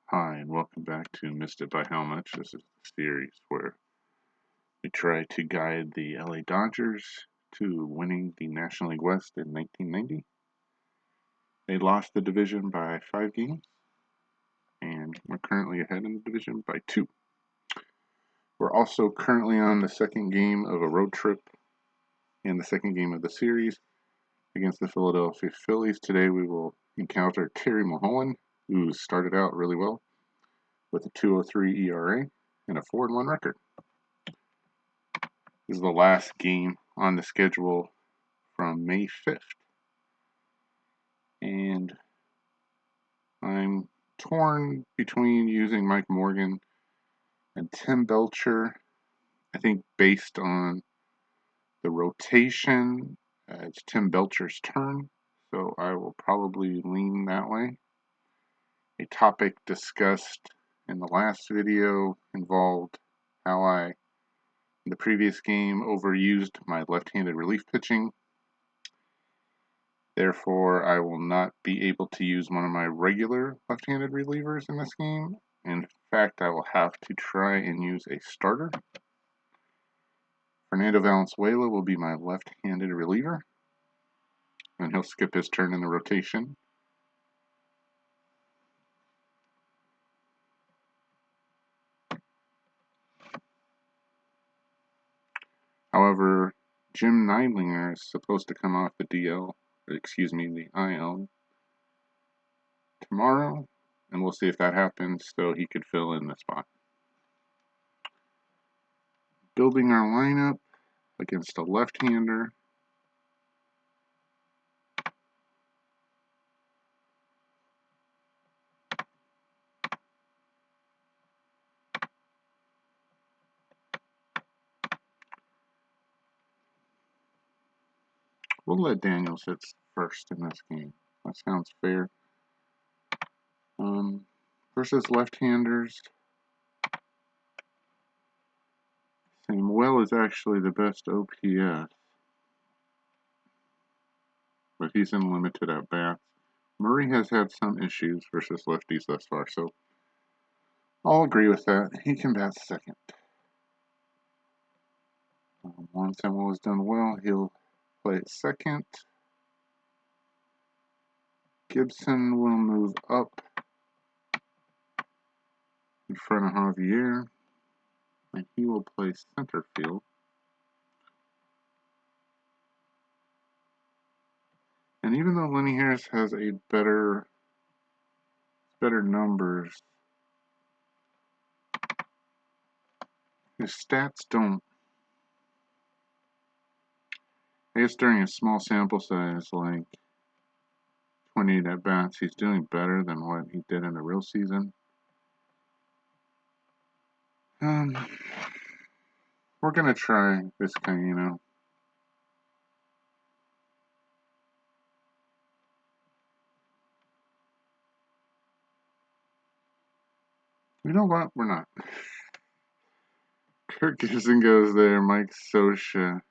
Hi, and welcome back to Missed It by How Much. This is the series where we try to guide the LA Dodgers to winning the National League West in 1990. They lost the division by 5 games, and we're currently ahead in the division by 2. We're also currently on the second game of a road trip and the second game of the series against the Philadelphia Phillies. Today we will encounter Terry Mulholland, who started out really well with a 2.03 ERA and a 4-1 record. This is the last game on the schedule from May 5th. And I'm torn between using Mike Morgan and Tim Belcher. I think based on the rotation, it's Tim Belcher's turn, so I will probably lean that way. A topic discussed in the last video involved how I, in the previous game, overused my left-handed relief pitching. Therefore, I will not be able to use one of my regular left-handed relievers in this game. In fact, I will have to try and use a starter. Fernando Valenzuela will be my left-handed reliever, and he'll skip his turn in the rotation. However, Jim Neidlinger is supposed to come off the the IL tomorrow, and we'll see if that happens so he could fill in the spot. Building our lineup against a left-hander. We'll let Daniels hit first in this game. That sounds fair. Versus left-handers, Samuel is actually the best OPS, but he's in limited at-bats. Murray has had some issues versus lefties thus far, so I'll agree with that. He can bat second. Once Samuel has done well, he'll play at second. Gibson will move up in front of Javier, and he will play center field. And even though Lenny Harris has a better numbers, his stats don't. I guess during a small sample size, like 28 at bats, he's doing better than what he did in the real season. We're gonna try Vizcaino. You know what? We're not. Kirk Gibson goes there. Mike Scioscia,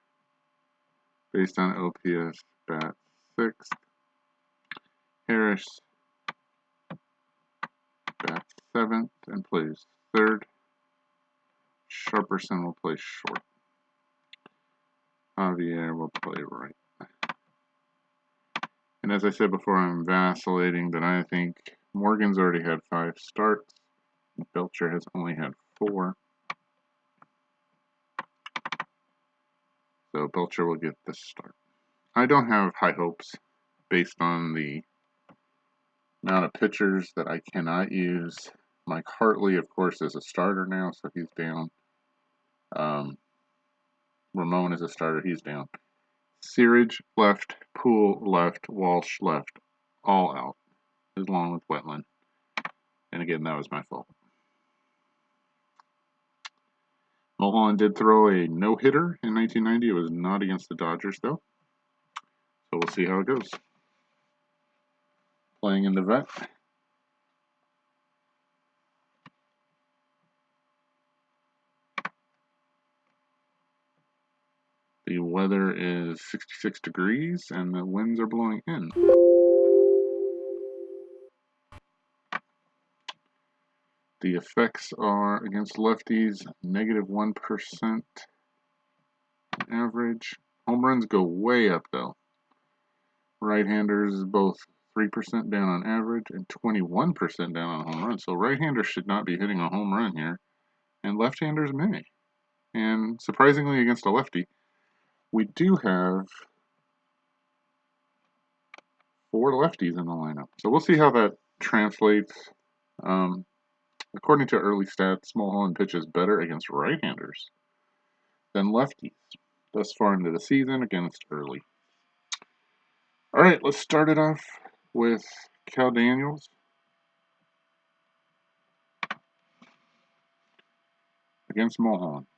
based on OPS, bat 6th. Harris bats 7th and plays 3rd. Sharperson will play short. Javier will play right. And as I said before, I'm vacillating, but I think Morgan's already had 5 starts. Belcher has only had 4. So Belcher will get this start. I don't have high hopes based on the amount of pitchers that I cannot use. Mike Hartley, of course, is a starter now, so he's down. Ramon is a starter, he's down. Searage left, Poole left, Walsh left, all out, along with Wetland. And again, that was my fault. Mulholland did throw a no-hitter in 1990. It was not against the Dodgers, though. So we'll see how it goes. Playing in the vet. The weather is 66 degrees and the winds are blowing in. The effects are against lefties, -1% average. Home runs go way up, though. Right-handers both 3% down on average and 21% down on home runs. So right-handers should not be hitting a home run here, and left-handers may. And surprisingly, against a lefty, we do have 4 lefties in the lineup. So we'll see how that translates. According to early stats, Mulholland pitches better against right-handers than lefties thus far into the season against early. All right, let's start it off with Cal Daniels against Mulholland.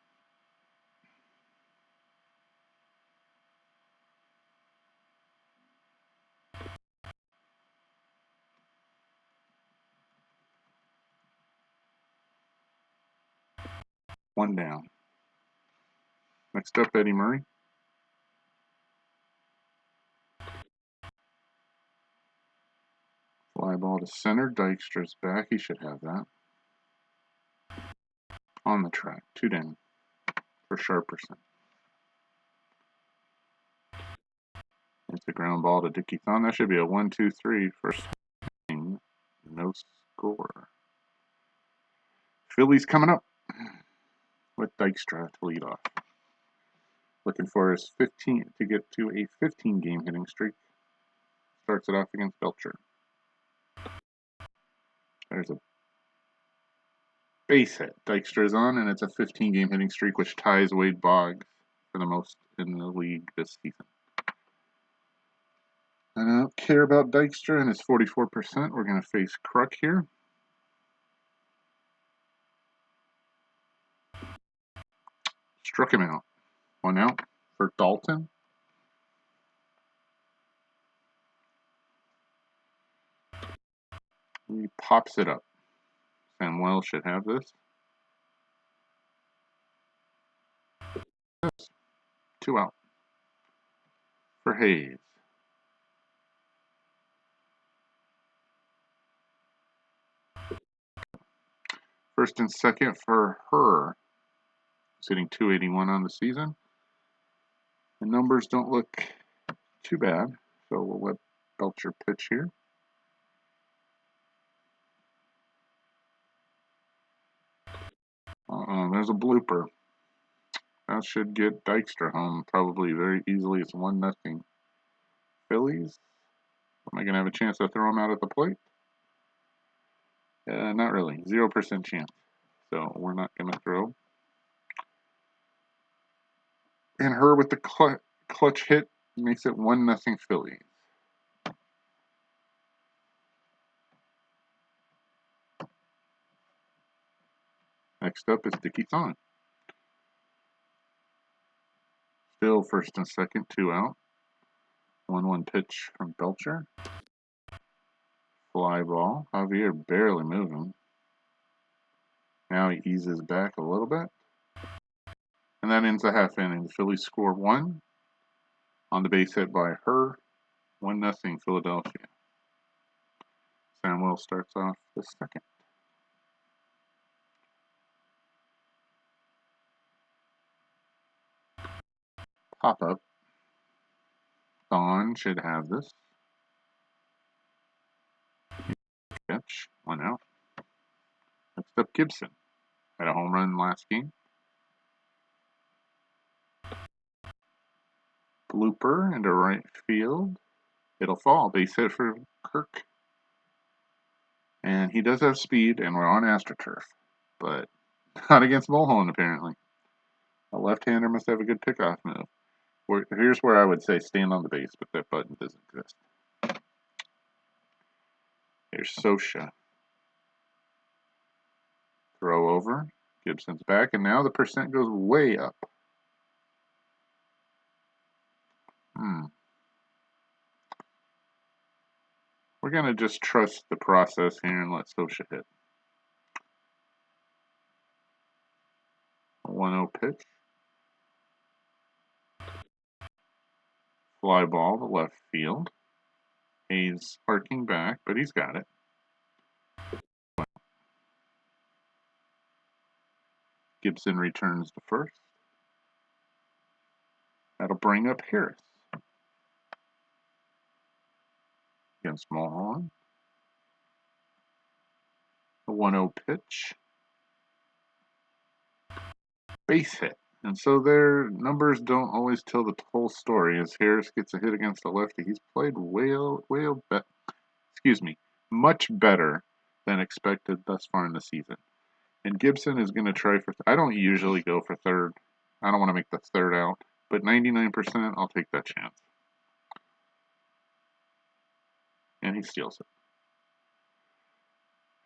One down. Next up, Eddie Murray. Fly ball to center. Dykstra's back. He should have that. On the track. 2 down for Sharperson. It's a ground ball to Dickie Thon. That should be a 1-2-3 for swing. No score. Phillies coming up with Dykstra to lead off. Looking for his 15 to get to a 15-game hitting streak. Starts it off against Belcher. There's a base hit. Dykstra's on, and it's a 15-game hitting streak, which ties Wade Boggs for the most in the league this season. I don't care about Dykstra and his 44%. We're going to face Kruk here. Struck him out. 1 out for Dalton. He pops it up. Samuel should have this. 2 out for Hayes. First and second for her. He's hitting 281 on the season. The numbers don't look too bad, so we'll let Belcher pitch here. There's a blooper. That should get Dykstra home probably very easily. It's 1-0. Phillies. Am I going to have a chance to throw him out at the plate? Not really. 0% chance. So we're not going to throw. And her with the clutch hit makes it 1-0 Phillies. Next up is Dickie Thon. Still first and second, 2 out. 1-1 pitch from Belcher. Fly ball. Javier barely moving. Now he eases back a little bit. And that ends the half inning. The Phillies score 1 on the base hit by her. 1-0 Philadelphia. Samuel starts off the second. Pop up. Thon should have this. Catch. 1 out. Next up, Gibson. Had a home run last game. Blooper into right field. It'll fall. Base hit for Kirk. And he does have speed, and we're on AstroTurf. But not against Mulholland, apparently. A left-hander must have a good pickoff move. Here's where I would say stand on the base, but that button doesn't exist. Here's Sosha. Throw over. Gibson's back, and now the percent goes way up. We're going to just trust the process here and let Sosha hit. A 1-0 pitch. Fly ball to left field. Hayes arcing back, but he's got it. Gibson returns to first. That'll bring up Harris. Against Mulholland. The 1-0 pitch. Base hit. And so their numbers don't always tell the whole story. As Harris gets a hit against the lefty, he's played much better than expected thus far in the season. And Gibson is going to try for. I don't usually go for third. I don't want to make the third out, but 99%, I'll take that chance. And he steals it.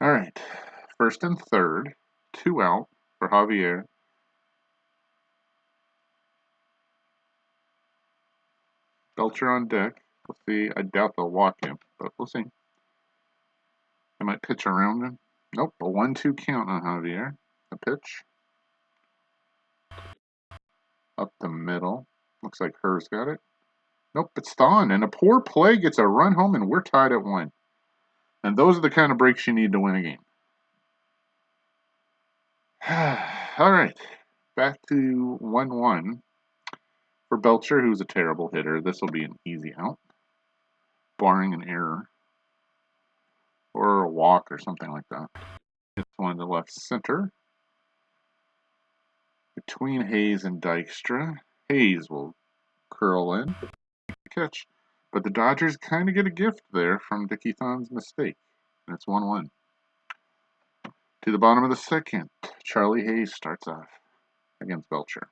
All right, first and third, 2 out for Javier. Belcher on deck. We'll see. I doubt they'll walk him, but we'll see. They might pitch around him. Nope, a 1-2 count on Javier. A pitch. Up the middle. Looks like Herr's got it. Nope, it's Thon. And a poor play gets a run home, and we're tied at 1. And those are the kind of breaks you need to win a game. All right, back to 1-1 for Belcher, who's a terrible hitter. This will be an easy out, barring an error or a walk or something like that. It's one to left center between Hayes and Dykstra. Hayes will curl in, catch, but the Dodgers kind of get a gift there from Dickie Thon's mistake, and it's 1-1. To the bottom of the second, Charlie Hayes starts off against Belcher.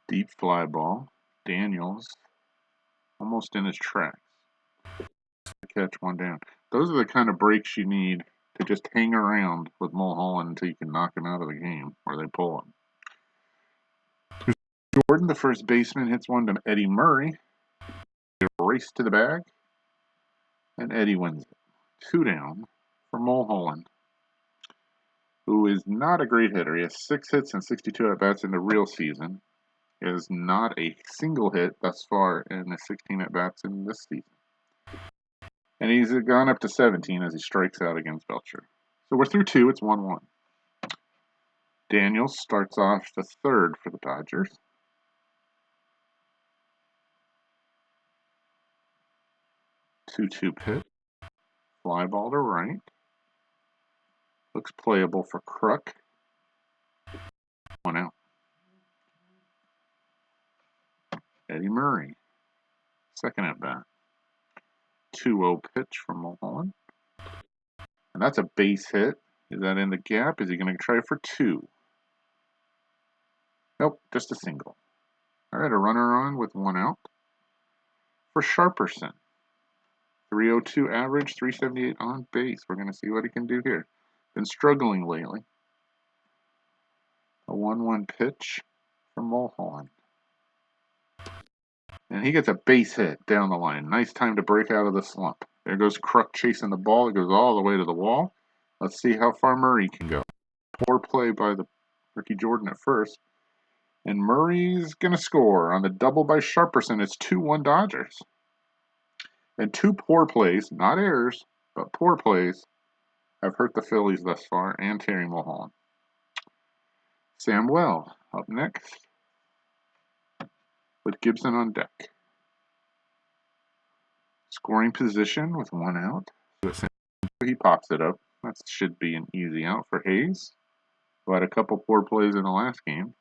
Deep fly ball. Daniels almost in his tracks. Catch, 1 down. Those are the kind of breaks you need to just hang around with Mulholland until you can knock him out of the game or they pull him. Jordan, the first baseman, hits one to Eddie Murray. They race to the bag, and Eddie wins it. 2 down for Mulholland, who is not a great hitter. He has 6 hits and 62 at-bats in the real season. He has not a single hit thus far in the 16 at-bats in this season. And he's gone up to 17 as he strikes out against Belcher. So we're through 2. It's 1-1. Daniels starts off the third for the Dodgers. 2-2 pitch. Fly ball to right. Looks playable for Kruk. 1 out. Eddie Murray. Second at bat. 2-0 pitch from Mulholland. And that's a base hit. Is that in the gap? Is he going to try for 2? Nope, just a single. All right, a runner on with 1 out for Sharperson. 302 average, 378 on base. We're going to see what he can do here. Been struggling lately. A 1-1 pitch from Mulholland. And he gets a base hit down the line. Nice time to break out of the slump. There goes Kruk chasing the ball. It goes all the way to the wall. Let's see how far Murray can go. Poor play by the Ricky Jordan at first. And Murray's going to score on the double by Sharperson. It's 2-1 Dodgers. And 2 poor plays, not errors, but poor plays, have hurt the Phillies thus far and Terry Mulholland. Samuel up next with Gibson on deck. Scoring position with 1 out. He pops it up. That should be an easy out for Hayes, who had a couple poor plays in the last game.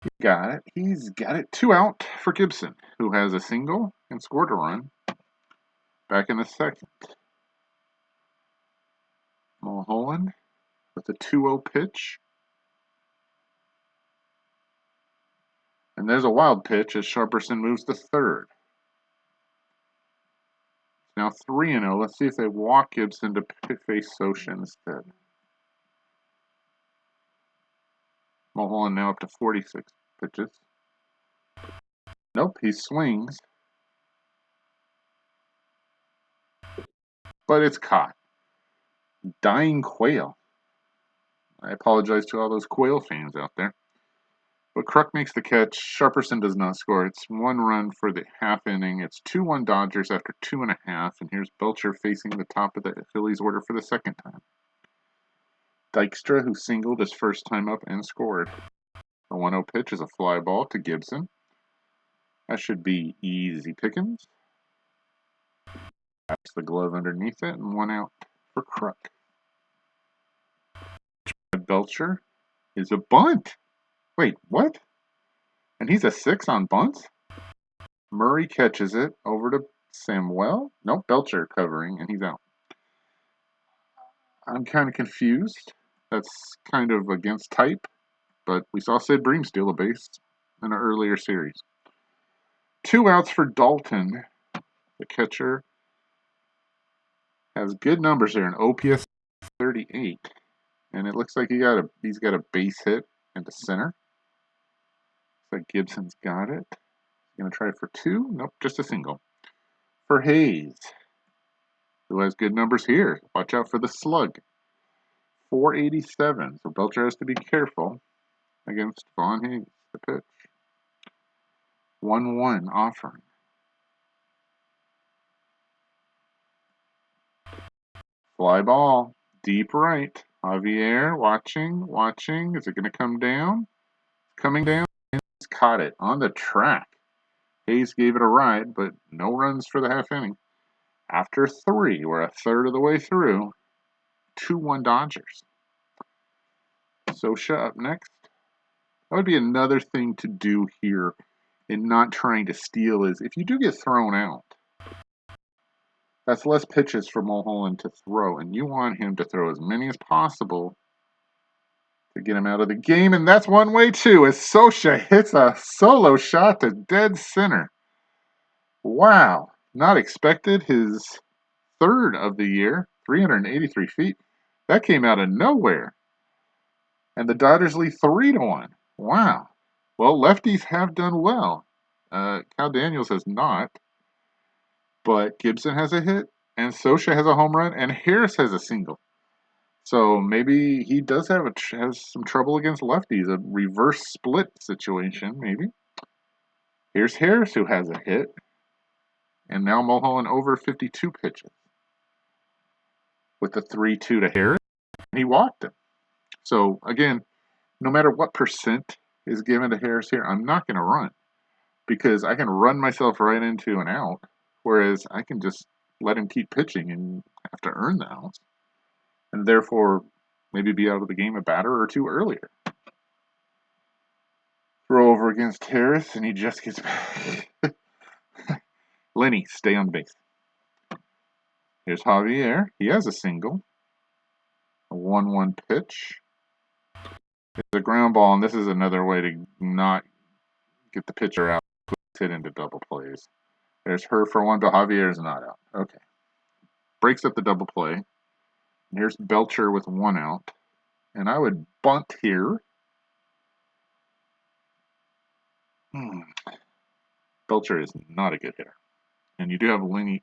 He got it. He's got it. 2 out for Gibson, who has a single and scored a run. Back in the second. Mulholland with a 2-0 pitch. And there's a wild pitch as Sharperson moves to third. Now 3-0. Let's see if they walk Gibson to face Sosha instead. Mulholland now up to 46 pitches. Nope, he swings. But it's caught. Dying quail. I apologize to all those quail fans out there. But Kruk makes the catch. Sharperson does not score. It's 1 run for the half inning. It's 2-1 Dodgers after 2.5. And here's Belcher facing the top of the Phillies order for the second time. Dykstra, who singled his first time up and scored. The 1-0 pitch is a fly ball to Gibson. That should be easy pickings. That's the glove underneath it, and 1 out for Kruk. Belcher is a bunt. Wait, what? And he's a 6 on bunts? Murray catches it over to Samuel. Nope, Belcher covering, and he's out. I'm kind of confused. That's kind of against type, but we saw Sid Bream steal a base in an earlier series. 2 outs for Dalton. The catcher has good numbers there, an OPS 38, and it looks like he's got a base hit into center. Looks like Gibson's got it. Gonna try for 2. Nope, just a single. For Hayes, who has good numbers here. Watch out for the slug. 487. So Belcher has to be careful against Vaughn Hayes. The pitch. 1-1 offering. Fly ball. Deep right. Javier watching. Is it going to come down? Coming down. And he's caught it on the track. Hayes gave it a ride, but no runs for the half inning. After 3, we're a third of the way through. 2-1 Dodgers. Sosha up next. That would be another thing to do here in not trying to steal is if you do get thrown out, that's less pitches for Mulholland to throw, and you want him to throw as many as possible to get him out of the game, and that's one way too, as Sosha hits a solo shot to dead center. Wow, not expected. His 3rd of the year, 383 feet. That came out of nowhere. And the Dodgers lead 3-1. Wow. Well, lefties have done well. Cal Daniels has not. But Gibson has a hit, and Sosha has a home run, and Harris has a single. So maybe he does has some trouble against lefties, a reverse split situation, maybe. Here's Harris, who has a hit, and now Mulholland over 52 pitches. With the 3-2 to Harris, he walked him. So, again, no matter what percent is given to Harris here, I'm not going to run because I can run myself right into an out, whereas I can just let him keep pitching and have to earn the outs, and therefore maybe be out of the game a batter or 2 earlier. Throw over against Harris, and he just gets back. Lenny, stay on base. Here's Javier. He has a single. A 1-1 pitch. It's a ground ball, and this is another way to not get the pitcher out. Hit into double plays. There's her for 1, but Javier is not out. Okay. Breaks up the double play. And here's Belcher with 1 out. And I would bunt here. Belcher is not a good hitter. And you do have Lenny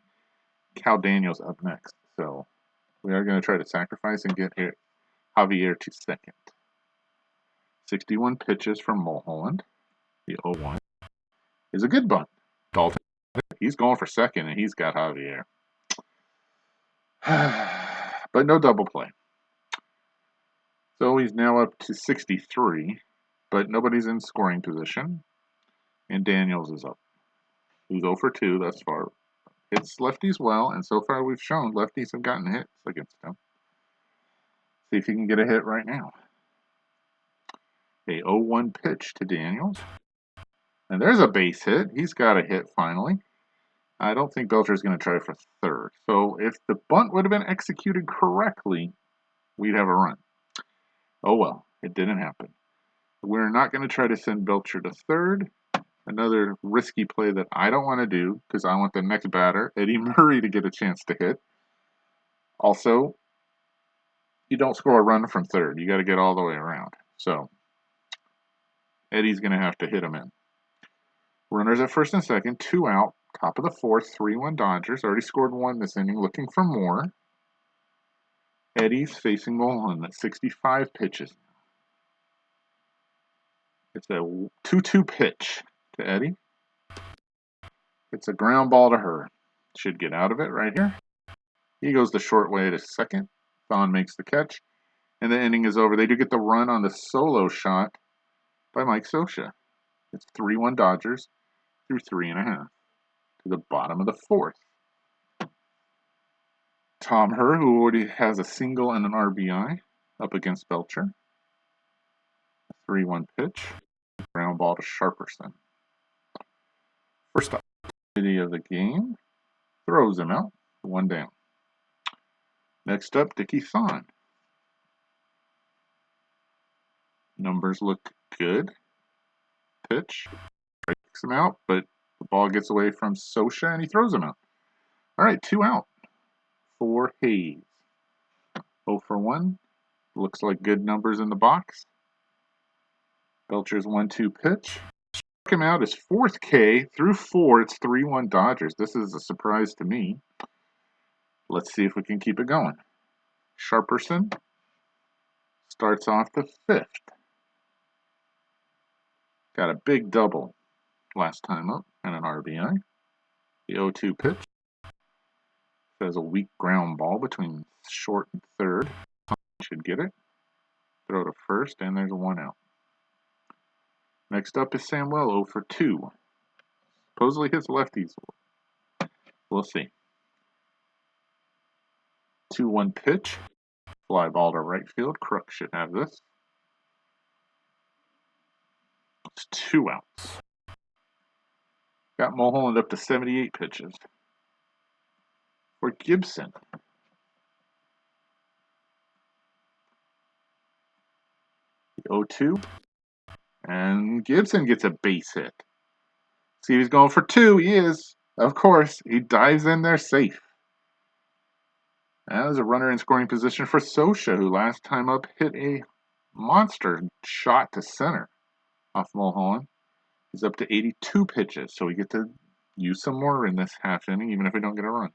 Cal Daniels up next. So we are going to try to sacrifice and get Javier to second. 61 pitches from Mulholland. The 0-1 is a good bunt. Dalton, he's going for second, and he's got Javier. But no double play. So he's now up to 63, but nobody's in scoring position. And Daniels is up. He's 0 for 2 thus far. Hits lefties well, and so far we've shown lefties have gotten hits against him. See if he can get a hit right now. A 0-1 pitch to Daniels. And there's a base hit. He's got a hit finally. I don't think Belcher's going to try for 3rd. So if the bunt would have been executed correctly, we'd have a run. Oh well, it didn't happen. We're not going to try to send Belcher to 3rd. Another risky play that I don't want to do because I want the next batter, Eddie Murray, to get a chance to hit. Also, you don't score a run from 3rd. You got to get all the way around. So Eddie's going to have to hit him in. Runners at 1st and 2nd, 2 out. Top of the 4th, 3-1 Dodgers. Already scored 1 this inning, looking for more. Eddie's facing Mulholland at 65 pitches. It's a 2-2 pitch to Eddie. It's a ground ball to her. Should get out of it right here. He goes the short way to second. Thon makes the catch. And the inning is over. They do get the run on the solo shot by Mike Scioscia. It's 3-1 Dodgers through 3.5 to the bottom of the fourth. Tom Herr, who already has a single and an RBI, up against Belcher. 3-1 pitch. Ground ball to Sharperson. First opportunity of the game. Throws him out. 1 down. Next up, Dickie Thon. Numbers look good. Pitch. Breaks him out, but the ball gets away from Scioscia and he throws him out. All right, 2 out for Hayes. 0 for 1. Looks like good numbers in the box. Belcher's 1-2 pitch. Struck him out his 4th K through 4. It's 3-1 Dodgers. This is a surprise to me. Let's see if we can keep it going. Sharperson starts off the 5th. Got a big double last time up and an RBI. The 0-2 pitch. There's a weak ground ball between short and third. Should get it. Throw to first, and there's 1 out. Next up is Samuel, 0 for 2. Supposedly hits lefties. We'll see. 2-1 pitch. Fly ball to right field. Crook should have this. It's 2 outs. Got Mulholland up to 78 pitches. For Gibson. The 0-2. And Gibson gets a base hit. See if he's going for 2. He is. Of course. He dives in there safe. That was a runner in scoring position for Scioscia, who last time up hit a monster shot to center off Mulholland. He's up to 82 pitches, so we get to use some more in this half inning, even if we don't get a run.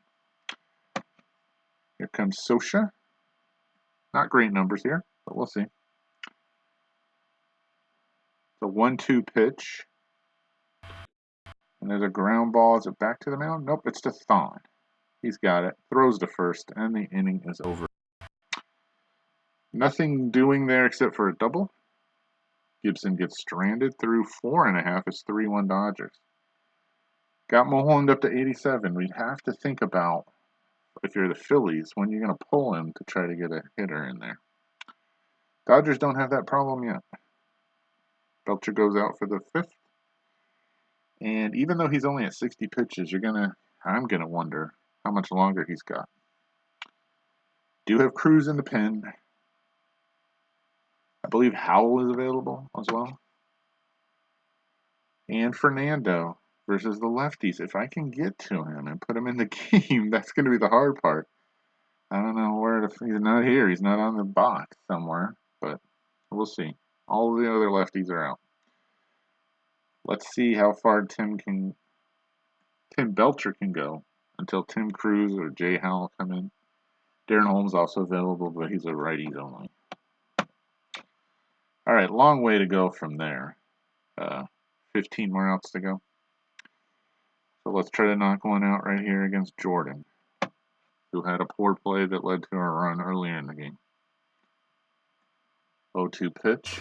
Here comes Scioscia. Not great numbers here, but we'll see. It's a 1-2 pitch. And there's a ground ball. Is it back to the mound? Nope, it's to Thon. He's got it. Throws to first, and the inning is over. Nothing doing there except for a double. Gibson gets stranded through 4.5. It's 3-1 Dodgers. Got Mulholland up to 87. We'd have to think about, if you're the Phillies, when you're going to pull him to try to get a hitter in there. Dodgers don't have that problem yet. Belcher goes out for the 5th. And even though he's only at 60 pitches, I'm gonna wonder how much longer he's got. Do have Cruz in the pen. I believe Howell is available as well. And Fernando versus the lefties. If I can get to him and put him in the game, that's going to be the hard part. I don't know where he's not here. He's not on the box somewhere, but we'll see. All of the other lefties are out. Let's see how far Tim Belcher can go until Tim Cruz or Jay Howell come in. Darren Holmes also available, but he's a righties only. All right, long way to go from there. 15 more outs to go. So let's try to knock one out right here against Jordan, who had a poor play that led to a run earlier in the game. 0-2 pitch.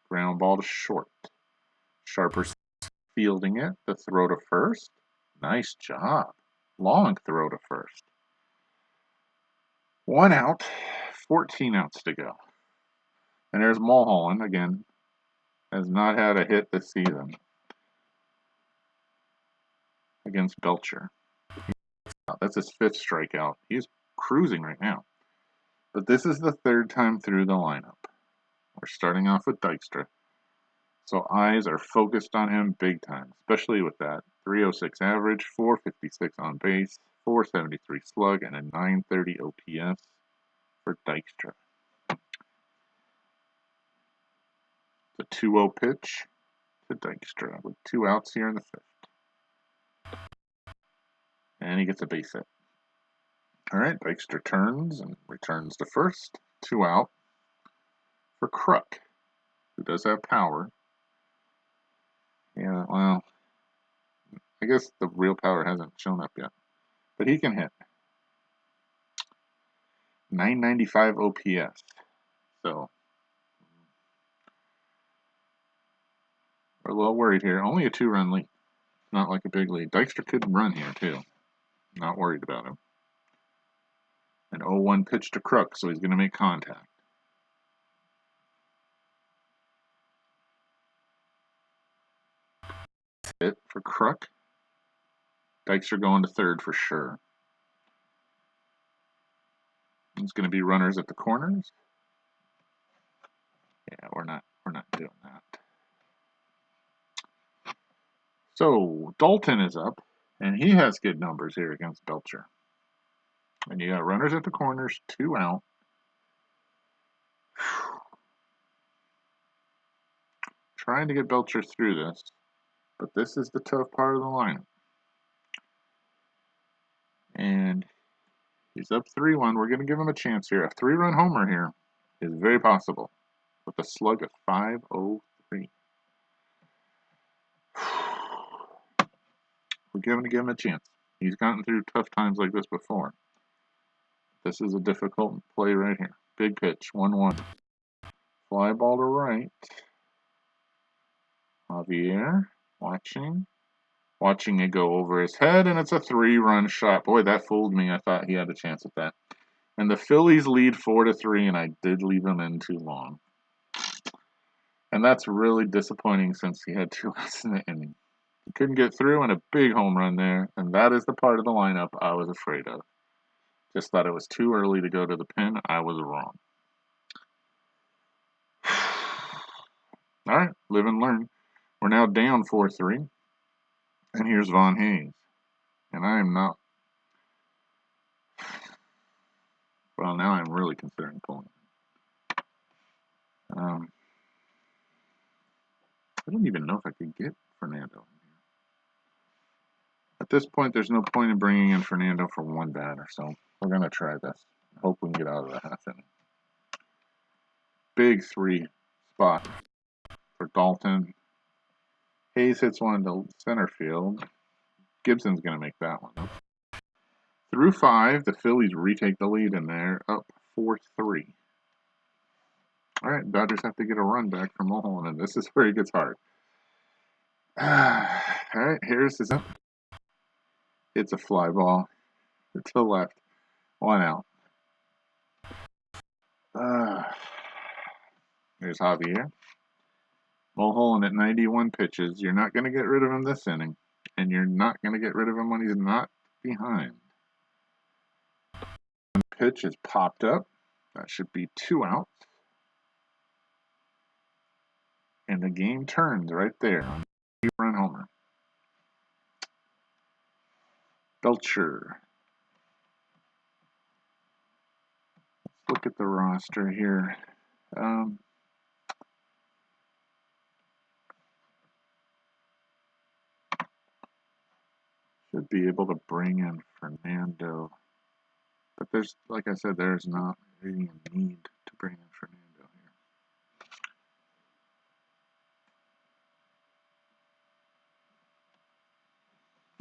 Ground ball to short. Sharper fielding it. The throw to first. Nice job. Long throw to first. 1 out. 14 outs to go. And there's Mulholland again. Has not had a hit this season against Belcher. That's his 5th strikeout. He's cruising right now. But this is the 3rd time through the lineup. We're starting off with Dykstra. So eyes are focused on him big time, especially with that 306 average, 456 on base, 473 slug, and a 930 OPS for Dykstra. The 2-0 pitch to Dykstra with 2 outs here in the 5th. And he gets a base hit. All right, Dykstra turns and returns to first. 2 out for Crook, who does have power. Yeah, well, I guess the real power hasn't shown up yet. But he can hit. 995 OPS. So we're a little worried here. Only a 2-run lead. Not like a big lead. Dykstra could run here, too. Not worried about him. An 0-1 pitch to Crook, so he's going to make contact. Hit for Crook. Dykstra going to third for sure. There's going to be runners at the corners. Yeah, we're not doing that. So Dalton is up, and he has good numbers here against Belcher. And you got runners at the corners, 2 out. Trying to get Belcher through this, but this is the tough part of the lineup. And he's up 3-1. We're going to give him a chance here. A 3-run homer here is very possible with a slug of 503. We're going to give him a chance. He's gotten through tough times like this before. This is a difficult play right here. Big pitch, 1-1. Fly ball to right. Javier watching it go over his head, and it's a 3-run shot. Boy, that fooled me. I thought he had a chance at that. And the Phillies lead 4-3, and I did leave him in too long. And that's really disappointing since he had 2 outs in the inning. He couldn't get through, and a big home run there, and that is the part of the lineup I was afraid of. Just thought it was too early to go to the pin. I was wrong. All right, live and learn. We're now down 4-3. And here's Von Hayes. And I am not. Well, now I'm really considering pulling. I don't even know if I could get Fernando in here. At this point, there's no point in bringing in Fernando for 1 batter, so we're going to try this. Hope we can get out of the half inning. Big 3 spot for Dalton. Hayes hits one to center field. Gibson's going to make that one. Through 5, the Phillies retake the lead, and they're up 4-3. All right, Dodgers have to get a run back from Mulholland, and this is where it gets hard. All right, Harris is up. It's a fly ball to the left. 1 out. There's Javier. Mulholland at 91 pitches. You're not going to get rid of him this inning, and you're not going to get rid of him when he's not behind. One pitch is popped up. That should be 2 outs. And the game turns right there on a 2-run homer. Belcher. Let's look at the roster here. Should be able to bring in Fernando. But there's, like I said, there's not really a need to bring in Fernando here.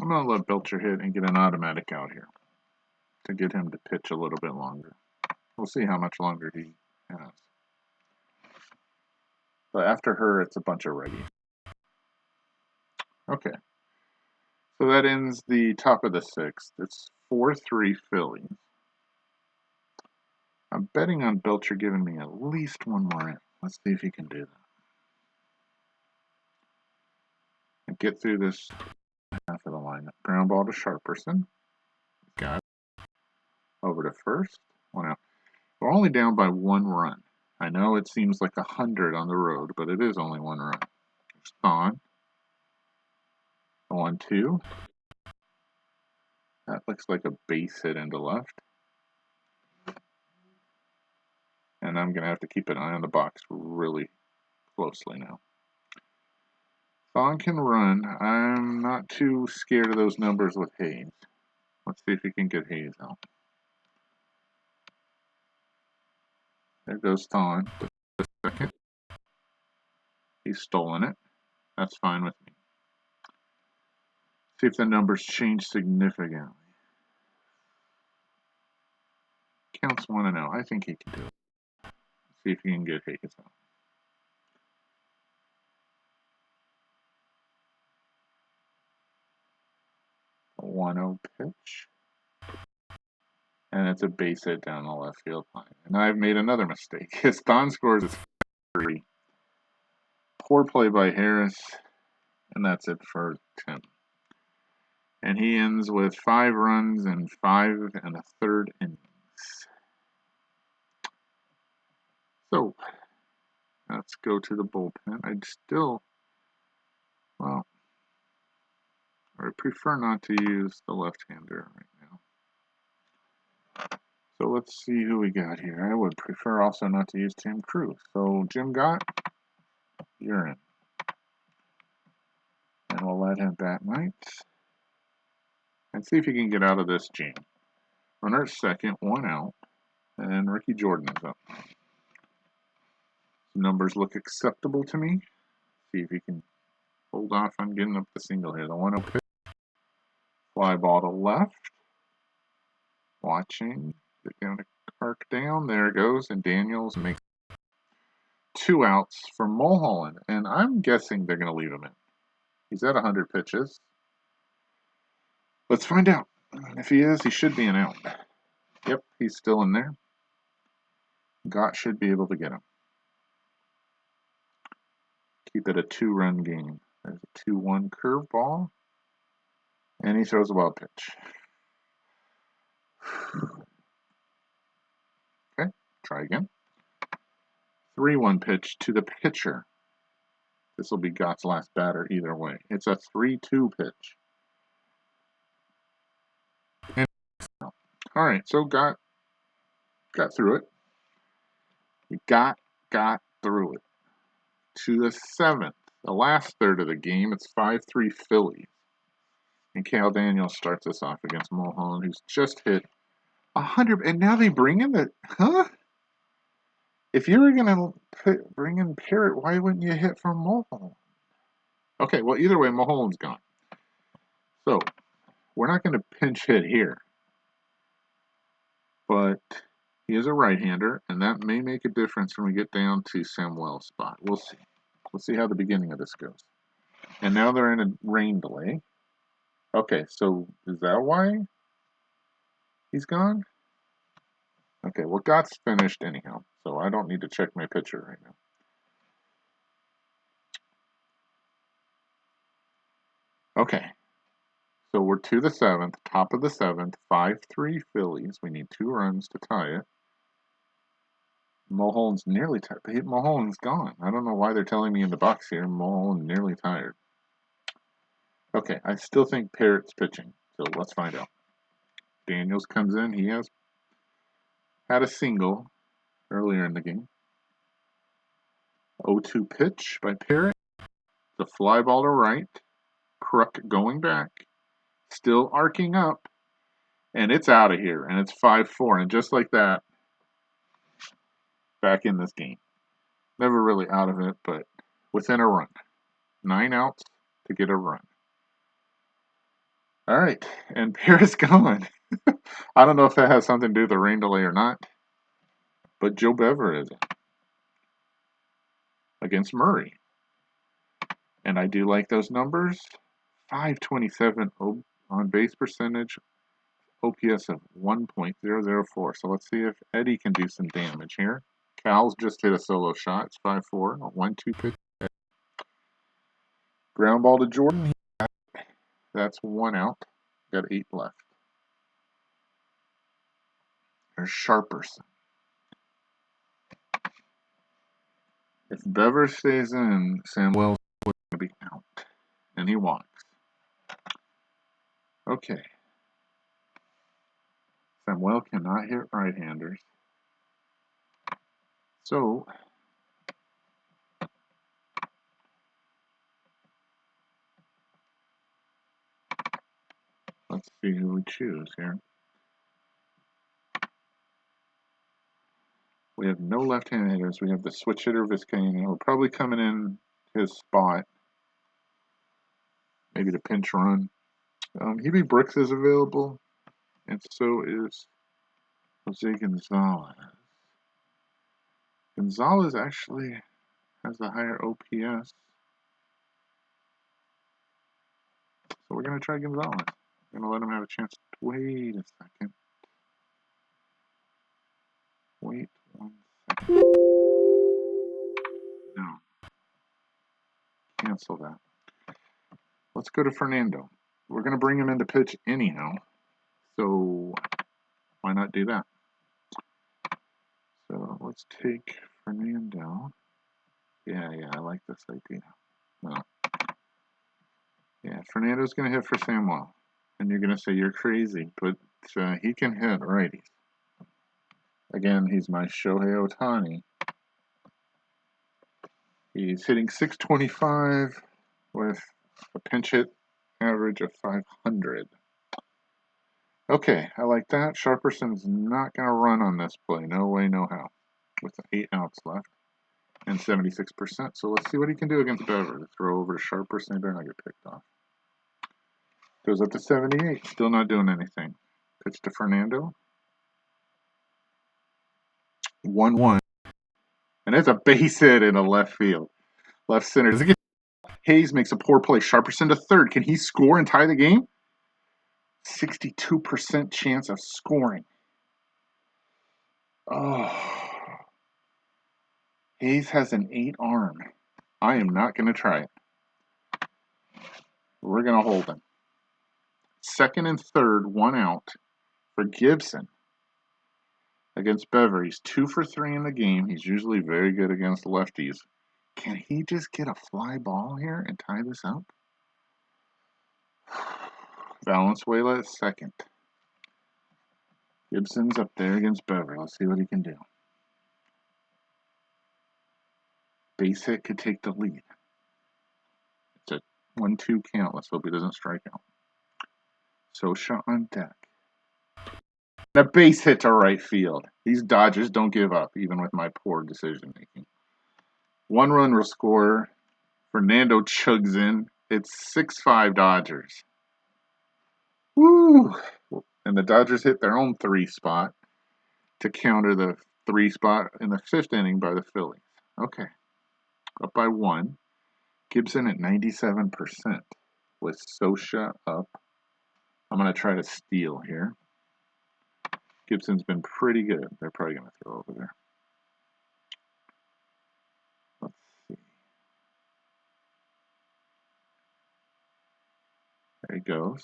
I'm going to let Belcher hit and get an automatic out here to get him to pitch a little bit longer. We'll see how much longer he has. But after her, it's a bunch of righties. Okay. So that ends the top of the 6th. It's 4-3 Phillies. I'm betting on Belcher giving me at least 1 more in. Let's see if he can do that. And get through this half of the lineup. Ground ball to Sharperson. Got it. Over to first. 1 out. We're only down by 1 run. I know it seems like 100 on the road, but it is only 1 run. Spawn. 1-2. That looks like a base hit into left. And I'm going to have to keep an eye on the box really closely now. Thon can run. I'm not too scared of those numbers with Hayes. Let's see if we can get Hayes out. There goes Thon. The second. He's stolen it. That's fine with me. See if the numbers change significantly. Counts 1-0. I think he can do it. See if he can get Hayes out. 1-0 pitch. And it's a base hit down the left field line. And I've made another mistake. His Don scores is 3. Poor play by Harris. And that's it for Tim. And he ends with 5 runs and 5 1/3 innings. So, let's go to the bullpen. Well, I prefer not to use the left-hander right now. So let's see who we got here. I would prefer also not to use Tim Cruz. So Jim Gott, you're in. And we'll let him bat ninth. And see if he can get out of this jam. Runner at second, 1 out. And Ricky Jordan is up. Numbers look acceptable to me. See if he can hold off on getting up the single here. The 1-0 pitch. Fly ball to left. Watching. They're going to arc down. There it goes. And Daniels makes 2 outs for Mulholland. And I'm guessing they're going to leave him in. He's at 100 pitches. Let's find out. If he is, he should be an out. Yep, he's still in there. Gott should be able to get him. Keep it a 2-run game. There's a 2-1 curveball. And he throws a wild pitch. Okay, try again. 3-1 pitch to the pitcher. This will be Gott's last batter either way. It's a 3-2 pitch. And all right, so Gott got through it. He got through it. To the 7th, the last third of the game, it's 5-3 Phillies. And Cal Daniels starts us off against Mulholland, who's just hit 100. And now they bring in the... Huh? If you were going to bring in Parrott, why wouldn't you hit from Mulholland? Okay, well, either way, Mulholland's gone. So, we're not going to pinch hit here. But he is a right-hander, and that may make a difference when we get down to Samuel's spot. We'll see. We'll see how the beginning of this goes. And now they're in a rain delay. Okay, so is that why he's gone? Okay, well, Gott's finished anyhow, so I don't need to check my pitcher right now. Okay, so we're to the 7th, top of the 7th, 5-3 Phillies. We need 2 runs to tie it. Mulholland's nearly tired. Mulholland's gone. I don't know why they're telling me in the box here. Mulholland nearly tired. Okay, I still think Parrott's pitching, so let's find out. Daniels comes in. He has had a single earlier in the game. 0-2 pitch by Parrott. The fly ball to right. Kruk going back. Still arcing up. And it's out of here. And it's 5-4. And just like that, back in this game. Never really out of it, but within a run. 9 outs to get a run. All right. And Parrott's gone. I don't know if that has something to do with the rain delay or not. But Joe Bever is in. Against Murray. And I do like those numbers. 527 on base percentage, OPS of 1.004. So let's see if Eddie can do some damage here. Cal's just hit a solo shot. It's 5-4. A 1-2 pitch. Ground ball to Jordan. That's 1 out. Got 8 left. There's Sharperson. If Bever stays in, Samuel's going to be out. And he walks. Okay. Samuel cannot hit right-handers. So, let's see who we choose here. We have no left-handed hitters. We have the switch hitter Vizcaino. We're probably coming in his spot. Maybe the pinch run. Hebe Brooks is available, and so is Jose Gonzalez. Gonzalez actually has the higher OPS. So we're going to try Gonzalez. We're going to let him have a chance. Wait a second. Wait 1 second. No. Cancel that. Let's go to Fernando. We're going to bring him into pitch anyhow. So why not do that? So let's take Fernando. Yeah, I like this idea. No. Yeah, Fernando's going to hit for Samuel. And you're going to say you're crazy, but he can hit righties. Again, he's my Shohei Ohtani. He's hitting .625 with a pinch hit average of 500. Okay, I like that. Sharperson's not going to run on this play. No way, no how. With 8 outs left and 76%. So let's see what he can do against Bever. Throw over to Sharperson. He better not get picked off. Goes up to 78. Still not doing anything. Pitch to Fernando. 1-1. And it's a base hit in a left field. Left center. Does it get... Hayes makes a poor play. Sharperson to third. Can he score and tie the game? 62% chance of scoring. Oh. Hayes has an 8 arm. I am not going to try it. We're going to hold him. Second and third, 1 out for Gibson against Bever. He's 2 for 3 in the game. He's usually very good against lefties. Can he just get a fly ball here and tie this up? Valenzuela is second. Gibson's up there against Bever. Let's see what he can do. Base hit could take the lead. It's a 1-2 count. Let's hope he doesn't strike out. Sosha on deck. A base hit to right field. These Dodgers don't give up, even with my poor decision making. 1 run will score. Fernando chugs in. It's 6-5 Dodgers. Woo! And the Dodgers hit their own 3 spot to counter the 3 spot in the 5th inning by the Phillies. Okay. Up by 1. Gibson at 97% with Sosha up. I'm going to try to steal here. Gibson's been pretty good. They're probably going to throw over there. Let's see. There he goes.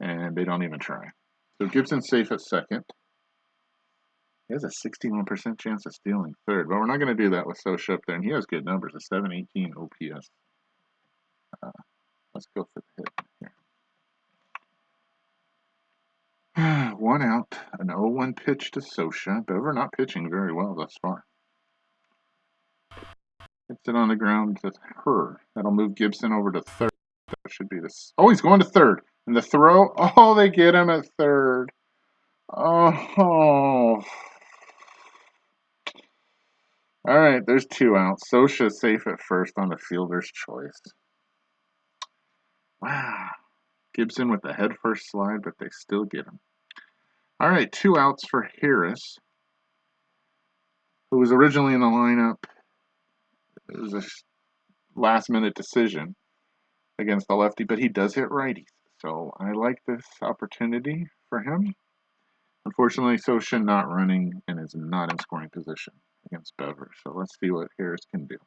And they don't even try. So Gibson's safe at second. He has a 61% chance of stealing third. But we're not going to do that with Sosha up there. And he has good numbers, a 718 OPS. Let's go for the hit here. 1 out, an 0-1 pitch to Sosha. Bever not pitching very well thus far. Hits it on the ground to her. That'll move Gibson over to third. That should be this. Oh, he's going to third. And the throw. Oh, they get him at third. Oh. All right, there's 2 outs. Sosha's safe at first on the fielder's choice. Wow. Gibson with the head first slide, but they still get him. All right, 2 outs for Harris, who was originally in the lineup. It was a last-minute decision against the lefty, but he does hit righties. So I like this opportunity for him. Unfortunately, Sosha not running and is not in scoring position against Bever. So let's see what Harris can do.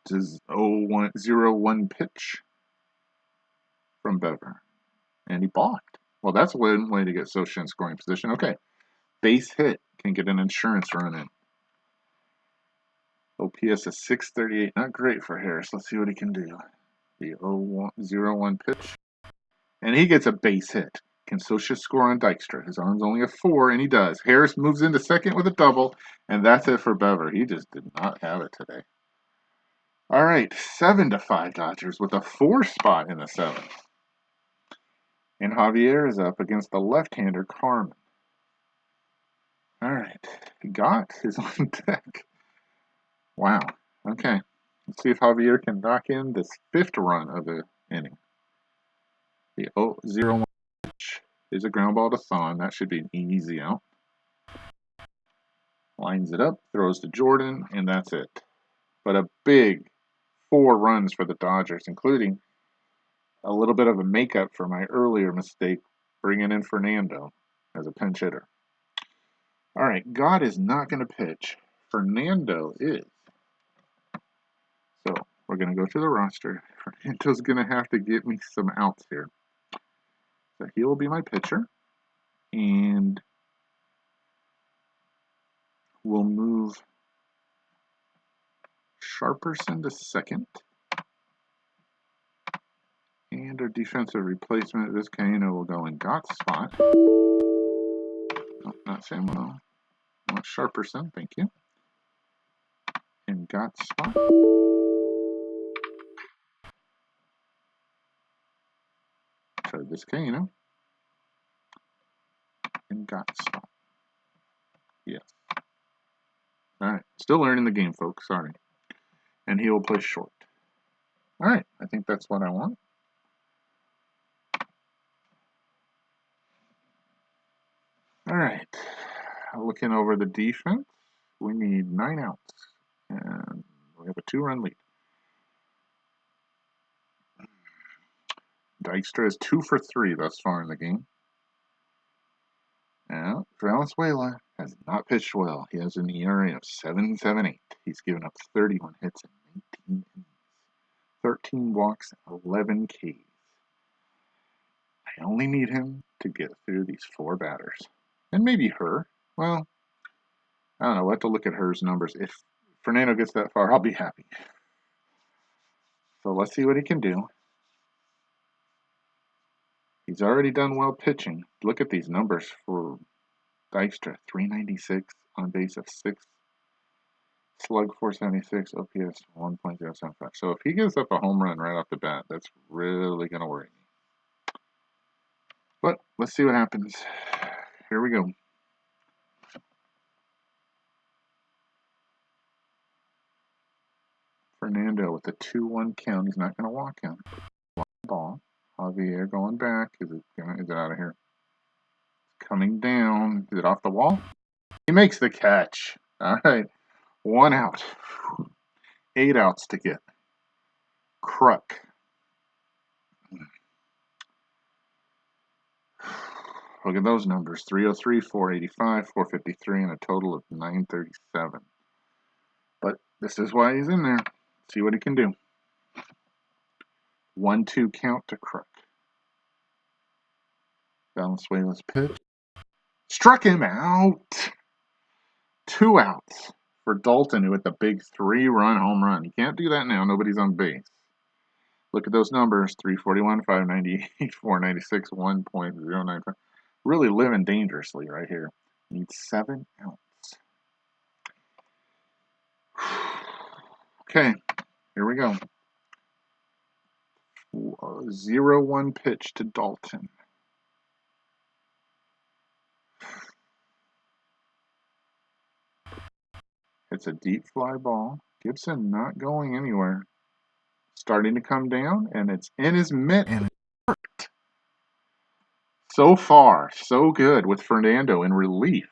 This is 0-1 pitch from Bever. And he balked. Well, that's one way to get Sosha in scoring position. Okay. Base hit can get an insurance run in. OPS is 638. Not great for Harris. Let's see what he can do. The 0-1 pitch. And he gets a base hit. Can Sosha score on Dykstra? His arm's only a 4, and he does. Harris moves into second with a double, and that's it for Bever. He just did not have it today. All right, 7-5 Dodgers with a 4 spot in the 7th. And Javier is up against the left-hander Carmen. All right, Gott is on deck. Wow, okay. Let's see if Javier can knock in this 5th run of the inning. The 0-1 pitch is a ground ball to Thon. That should be an easy out. Lines it up, throws to Jordan, and that's it. But a big 4 runs for the Dodgers, including a little bit of a makeup for my earlier mistake, bringing in Fernando as a pinch hitter. All right, God is not going to pitch. Fernando is. So we're going to go to the roster. Fernando's going to have to get me some outs here. So he will be my pitcher. And we'll move Sharperson to second. And our defensive replacement, this Cano will go in Gott's spot. No, not Samuel. Not Sharperson, thank you. In Gott's spot. So this Cano. In Gott's spot. Yes. Alright, still learning the game, folks, sorry. And he will play short. Alright, I think that's what I want. Alright, looking over the defense, we need 9 outs. And we have a 2-run lead. Dykstra is 2 for 3 thus far in the game. Now, Valenzuela has not pitched well. He has an ERA of 7.78. He's given up 31 hits in 19 innings, 13 walks, 11 Ks. I only need him to get through these 4 batters. And maybe her. Well, I don't know. We'll have to look at her's numbers. If Fernando gets that far, I'll be happy. So let's see what he can do. He's already done well pitching. Look at these numbers for Dykstra. 396 on base of 6. Slug 476, OPS 1.075. So if he gives up a home run right off the bat, that's really going to worry me. But let's see what happens. Here we go. Fernando with a 2-1 count. He's not going to walk him. Ball. Javier going back. Is it out of here? It's coming down. Is it off the wall? He makes the catch. All right. 1 out. 8 outs to get. Kruk. Look at those numbers. 303, 485, 453, and a total of 937. But this is why he's in there. See what he can do. 1-2 count to Kruk. Valenzuela's pitch. Struck him out. 2 outs for Dalton, who hit the big 3-run home run. You can't do that now. Nobody's on base. Look at those numbers. 341, 598, 496, 1.095. Really living dangerously right here. Needs 7 outs. Okay, here we go. 0-1 pitch to Dalton. It's a deep fly ball. Gibson not going anywhere. Starting to come down, and it's in his mitt, and it worked. So far, so good with Fernando in relief.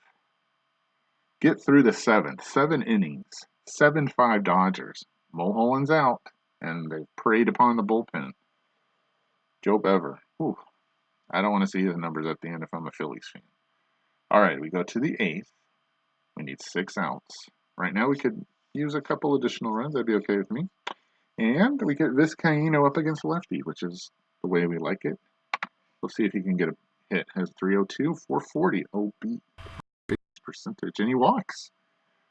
Get through the 7th. 7 innings. 7-5 Dodgers. Mulholland's out, and they preyed upon the bullpen. Joe Bever. Whew. I don't want to see his numbers at the end if I'm a Phillies fan. All right, we go to the 8th. We need 6 outs. Right now we could use a couple additional runs. That'd be okay with me. And we get Vizcaíno up against lefty, which is the way we like it. We'll see if he can get a hit. Has 302, 440 OB base percentage. And he walks,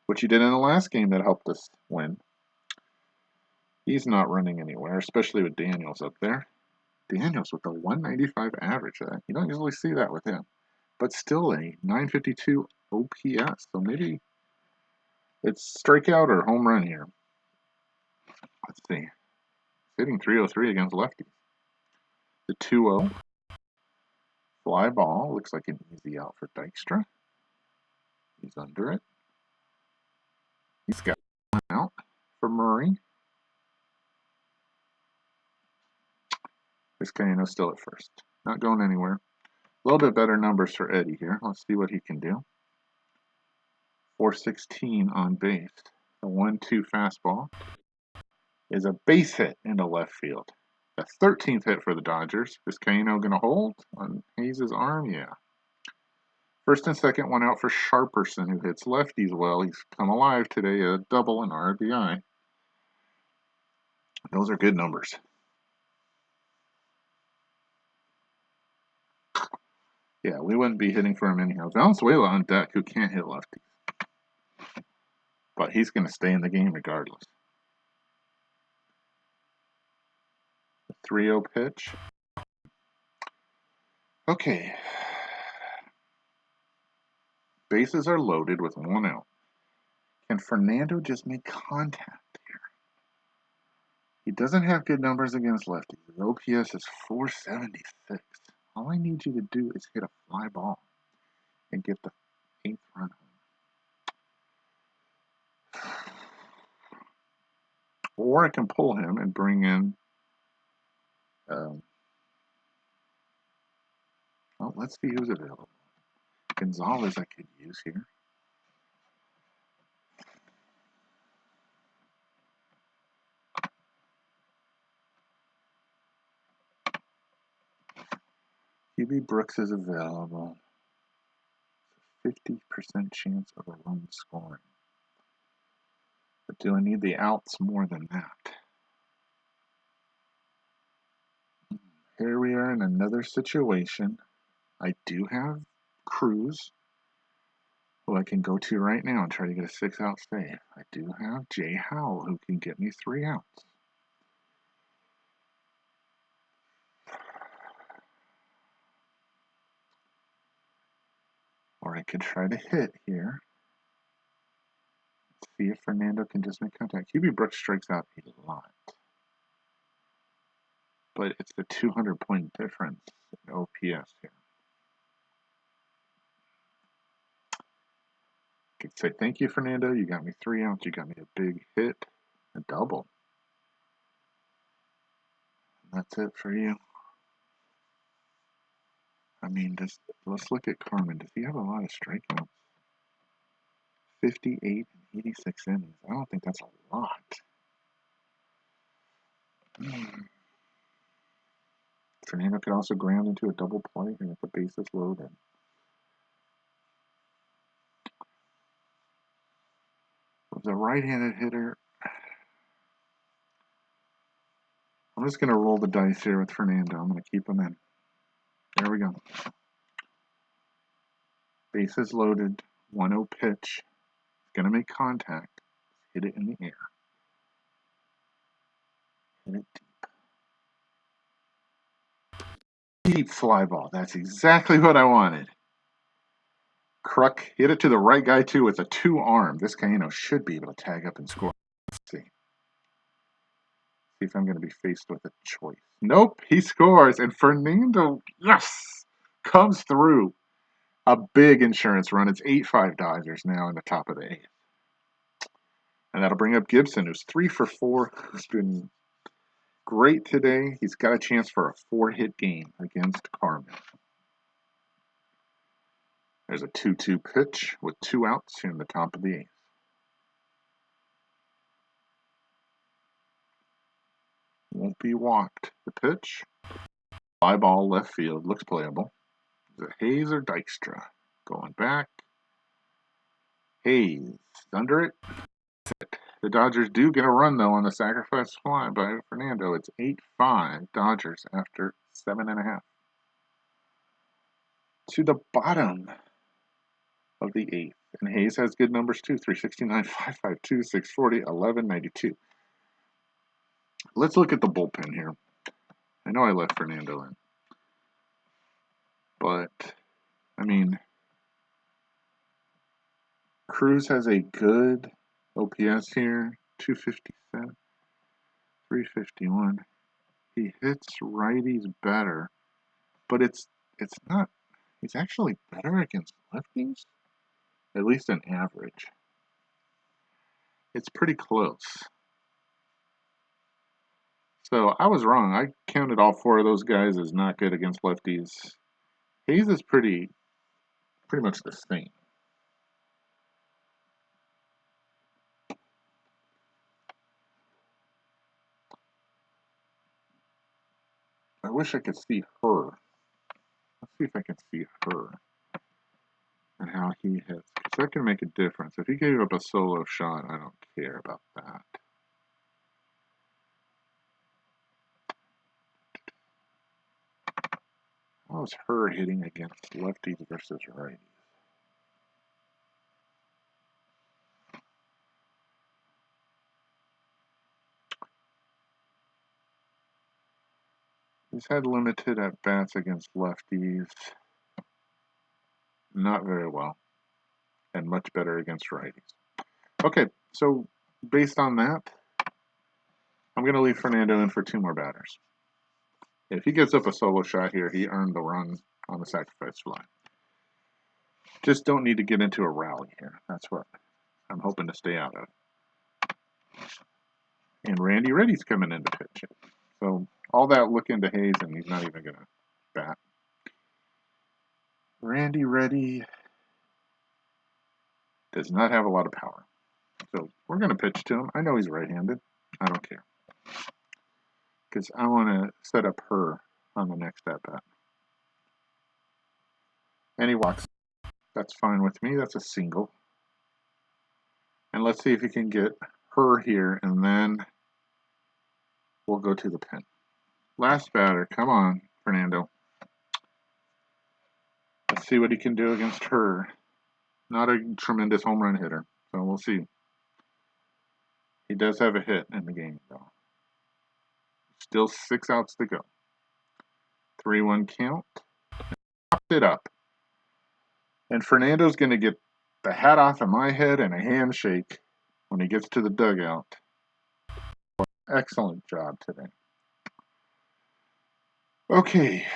which he did in the last game that helped us win. He's not running anywhere, especially with Daniels up there. Daniels with a 195 average. You don't usually see that with him. But still a 952 OPS. So maybe it's strikeout or home run here. Let's see. Hitting 303 against lefties. The 2-0. Fly ball. Looks like an easy out for Dykstra. He's under it. He's got 1 out for Murray. Vizcaino's still at first. Not going anywhere. A little bit better numbers for Eddie here. Let's see what he can do. 416 on base. The 1-2 fastball is a base hit into left field. The 13th hit for the Dodgers. Vizcaino going to hold on Hayes' arm? Yeah. First and second, one out for Sharperson, who hits lefties well. He's come alive today, a double and RBI. Those are good numbers. Yeah, we wouldn't be hitting for him anyhow. Valenzuela on deck, who can't hit lefties. But he's going to stay in the game regardless. The 3-0 pitch. Okay. Bases are loaded with one out. Can Fernando just make contact here? He doesn't have good numbers against lefties. His OPS is 476. All I need you to do is hit a fly ball and get the 8th run home. Or I can pull him and bring in well, let's see who's available. Gonzalez I could use here. QB Brooks is available. 50% chance of a run scoring. But do I need the outs more than that? Here we are in another situation. I do have Cruz, who I can go to right now and try to get a 6-out save. I do have Jay Howell, who can get me 3 outs. Or I could try to hit here. Let's see if Fernando can just make contact. QB Brooks strikes out a lot. But it's the 200-point difference in OPS here. I could say, thank you, Fernando. You got me 3 outs. You got me a big hit, a double. And that's it for you. I mean, let's look at Carmen. Does he have a lot of strikeouts? 58 and 86 innings. I don't think that's a lot. Fernando could also ground into a double play here if the base is loaded. With a right-handed hitter, I'm just going to roll the dice here with Fernando. I'm going to keep him in. There we go. Bases loaded, 1-0 pitch. Going to make contact. Hit it in the air. Hit it deep. Deep fly ball. That's exactly what I wanted. Kruk hit it to the right guy too with a 2-arm. This guy, should be able to tag up and score. Let's see. See if I'm going to be faced with a choice. Nope, he scores. And Fernando, yes, comes through. A big insurance run. It's 8-5 Dodgers now in the top of the 8th. And that'll bring up Gibson, who's 3 for 4. Who's been great today. He's got a chance for a 4-hit game against Carmen. There's a 2-2 pitch with 2 outs in the top of the 8th. Won't be walked. The pitch. Fly ball left field. Looks playable. Is it Hayes or Dykstra? Going back. Hayes. Under it. The Dodgers do get a run, though, on the sacrifice fly by Fernando. It's 8-5 Dodgers after 7.5. To the bottom of the 8th. And Hayes has good numbers, too. 369, 552, 640, 1192. Let's look at the bullpen here. I know I left Fernando in. But, I mean, Cruz has a good OPS here. 257, 351. He hits righties better. But it's not. He's actually better against lefties. At least an average. It's pretty close. So I was wrong. I counted all four of those guys as not good against lefties. Hayes is pretty much the same. I wish I could see her. Let's see if I can see her and how he hits. Because that can make a difference. If he gave up a solo shot, I don't care about that. How's her hitting against lefties versus righties? He's had limited at-bats against lefties. Not very well. And much better against righties. Okay, so based on that, I'm going to leave Fernando in for two more batters. If he gets up a solo shot here, he earned the run on the sacrifice fly. Just don't need to get into a rally here. That's what I'm hoping to stay out of. And Randy Reddy's coming in to pitch it. So all that look into Hayes, and he's not even going to bat. Randy Reddy does not have a lot of power. So we're going to pitch to him. I know he's right-handed. I don't care. Because I want to set up her on the next at-bat. And he walks. That's fine with me. That's a single. And let's see if he can get her here, and then we'll go to the pen. Last batter. Come on, Fernando. Let's see what he can do against her. Not a tremendous home run hitter, so we'll see. He does have a hit in the game, though. Still 6 outs to go. 3-1 count. Popped it up. And Fernando's going to get the hat off of my head and a handshake when he gets to the dugout. Excellent job today. Okay,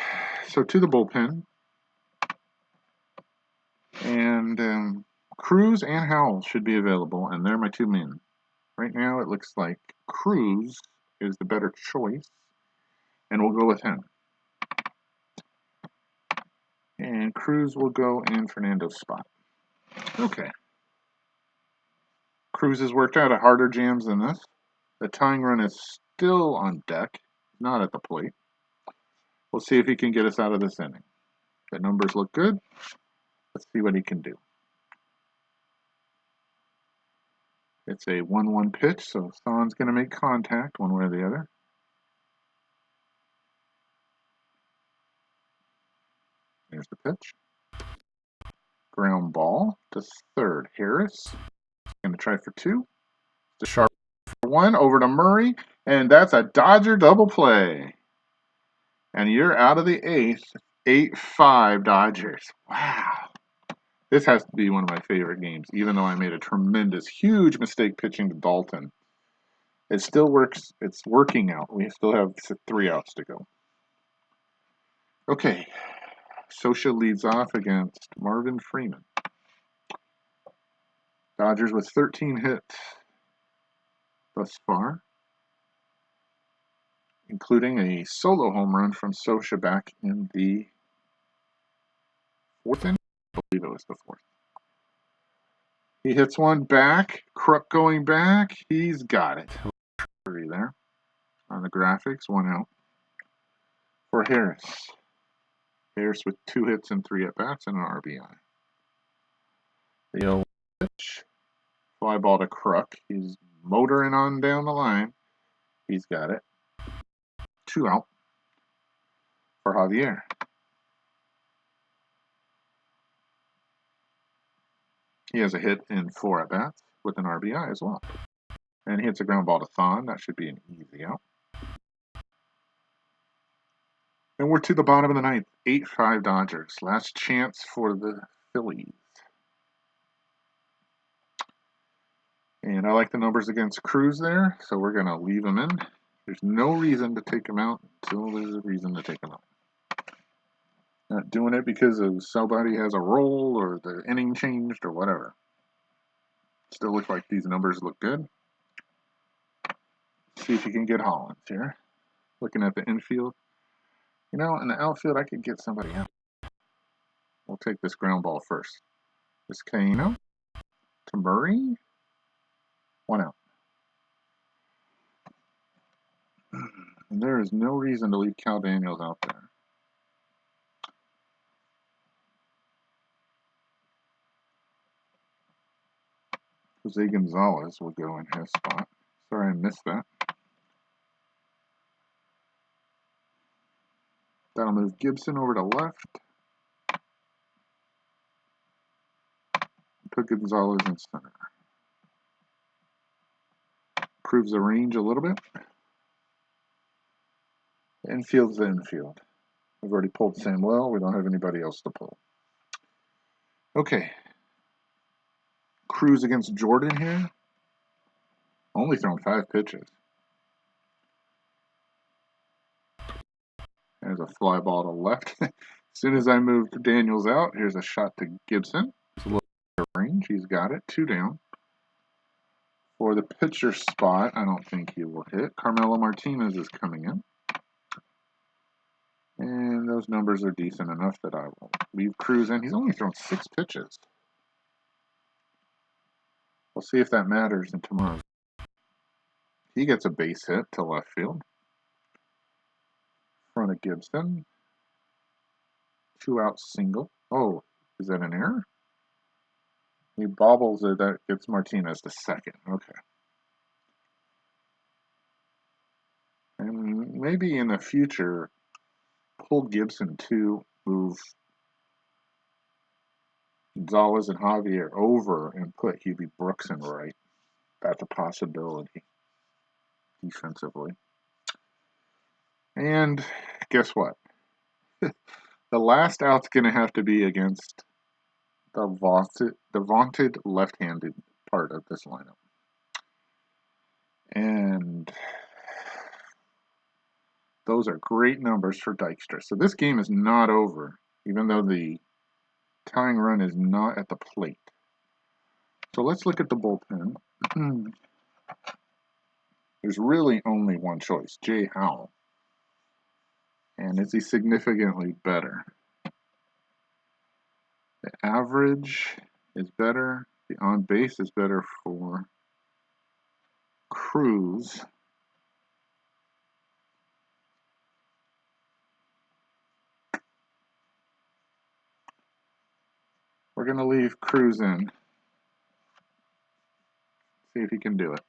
so to the bullpen. And Cruz and Howell should be available, and they're my two men. Right now it looks like Cruz is the better choice, and we'll go with him. And Cruz will go in Fernando's spot. Okay. Cruz has worked out at harder jams than this. The tying run is still on deck, not at the plate. We'll see if he can get us out of this inning. The numbers look good. Let's see what he can do. It's a 1-1 pitch, so Thon's going to make contact one way or the other. Here's the pitch. Ground ball to third. Harris going to try for 2. The sharp for 1 over to Murray, and that's a Dodger double play. And you're out of the 8th. 8-5 Dodgers. Wow. This has to be one of my favorite games, even though I made a tremendous, huge mistake pitching to Dalton. It still works. It's working out. We still have 3 outs to go. Okay. Socha leads off against Marvin Freeman. Dodgers with 13 hits thus far, including a solo home run from Socha back in the 4th inning. I believe it was the 4th. He hits one back. Crook going back. He's got it. There on the graphics, 1 out for Harris. Harris with 2 hits and 3 at-bats and an RBI. The 0 pitch. Fly ball to Crook. He's motoring on down the line. He's got it. 2 out for Javier. He has a hit in 4 at-bats with an RBI as well. And he hits a ground ball to Thon. That should be an easy out. And we're to the bottom of the 9th. 8-5 Dodgers. Last chance for the Phillies. And I like the numbers against Cruz there, so we're going to leave him in. There's no reason to take him out until there's a reason to take him out. Not doing it because of somebody has a roll or the inning changed or whatever. Still look like these numbers look good. See if you can get Hollins here. Looking at the infield. You know, in the outfield, I could get somebody out. We'll take this ground ball first. This Kano to Murray. 1 out. And there is no reason to leave Cal Daniels out there. Jose Gonzalez will go in his spot. Sorry I missed that. That'll move Gibson over to left. Put Gonzalez in center. Improves the range a little bit. The infield's the infield. We've already pulled Samuel. We don't have anybody else to pull. Okay. Cruz against Jordan here. Only thrown 5 pitches. There's a fly ball to left. As soon as I moved Daniels out, here's a shot to Gibson. It's a little range. He's got it. 2 down. For the pitcher spot, I don't think he will hit. Carmelo Martinez is coming in. And those numbers are decent enough that I will leave Cruz in. He's only thrown 6 pitches. We'll see if that matters in tomorrow's. He gets a base hit to left field. In front of Gibson. 2 out single. Oh, is that an error? He bobbles it. That gets Martinez to second. Okay. And maybe in the future, pull Gibson to move Gonzalez and Javier over and put Hubie Brooks in right. That's a possibility defensively. And guess what? The last out's going to have to be against the vaunted left-handed part of this lineup. And those are great numbers for Dykstra. So this game is not over, even though the tying run is not at the plate. So let's look at the bullpen. There's really only one choice, Jay Howell. And is he significantly better? The average is better. The on base is better for Cruz. We're going to leave Cruz in. See if he can do it.